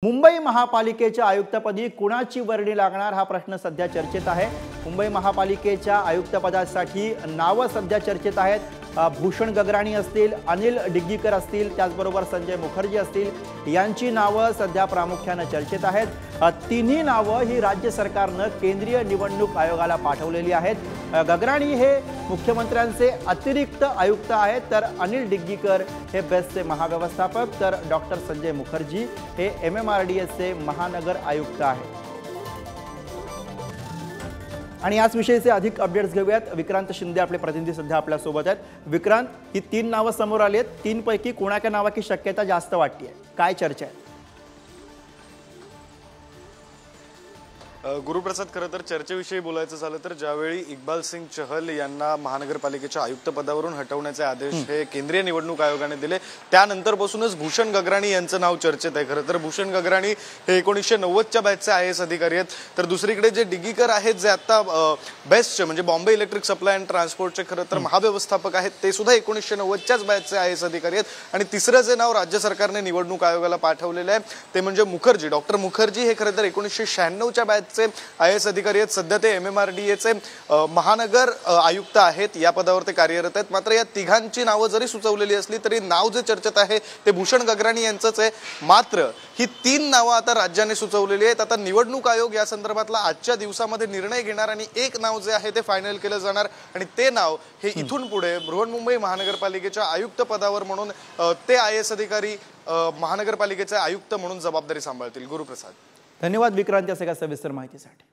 मुंबई महापालिकेच्या आयुक्तपदी कुणाची वर्णी लागणार हा प्रश्न सध्या चर्चेत आहे। मुंबई महापालिकेच्या आयुक्तपदासाठी नाव सध्या चर्चेत आहेत। भूषण गगराणी असतील, अनिल डिग्गीकर असतील, त्याचबरोबर संजय मुखर्जी असतील, यांची नावं सध्या प्रामुख्याने चर्चेत आहेत। तिन्ही नावं ही राज्य सरकारने केंद्रीय निवडणूक आयोगाला पाठवलेली आहेत। गगराणी हे मुख्यमंत्र्यांचे अतिरिक्त आयुक्त आहेत, तर अनिल डिग्गीकर हे बेस्टचे महाव्यवस्थापक, तर डॉक्टर संजय मुखर्जी हे MMRDAचे महानगर आयुक्त आहेत। आणि याच विषयीचे अधिक अपडेट्स घेऊयात। विक्रांत शिंदे आपले प्रतिनिधी सध्या आपल्या सोबत आहेत। विक्रांत, ही तीन नावं समोर आली आहेत, तीन पैकी कोणाच्या नावाची शक्यता जास्त वाटते, काय चर्चा आहे? गुरुप्रसाद, खरं तर चर्चेविषयी बोलायचं झालं तर ज्यावेळी इक्बाल सिंग चहल यांना महानगरपालिकेच्या आयुक्त पदावरून हटवण्याचे आदेश हे केंद्रीय निवडणूक आयोगाने दिले, त्यानंतरपासूनच भूषण गगराणी यांचं नाव चर्चेत आहे। खरं तर भूषण गगराणी हे 1990च्या बॅचचे IAS अधिकारी आहेत, तर दुसरीकडे जे डिग्गीकर आहेत जे आता बेस्टचे म्हणजे बॉम्बे इलेक्ट्रिक सप्लाय अँड ट्रान्सपोर्टचे खरं तर महाव्यवस्थापक आहेत, ते सुद्धा 1990च्याच बॅचचे IAS अधिकारी आहेत। आणि तिसरं जे नाव राज्य सरकारने निवडणूक आयोगाला पाठवलेलं आहे ते म्हणजे मुखर्जी, डॉक्टर मुखर्जी हे खरं तर 1996च्या बॅचचे IAS अधिकारी आहेत। सध्या ते MMRDAचे महानगर आयुक्त आहेत, या पदावर ते कार्यरत आहेत। मात्र या तिघांची नावं जरी सुचवलेली असली तरी नाव जे चर्चेत आहे ते भूषण गगराणी यांचंच आहे। मात्र ही तीन नावं आता राज्याने सुचवलेली आहेत। आता निवडणूक आयोग या संदर्भातला आजच्या दिवसामध्ये निर्णय घेणार आणि एक नाव जे आहे ते फायनल केलं जाणार आणि ते नाव हे इथून पुढे बृहन्मुंबई महानगरपालिकेच्या आयुक्त पदावर म्हणून ते IAS अधिकारी महानगरपालिकेचे आयुक्त म्हणून जबाबदारी सांभाळतील। गुरुप्रसाद, धन्यवाद विक्रांत या सगळ्या सविस्तर माहितीसाठी।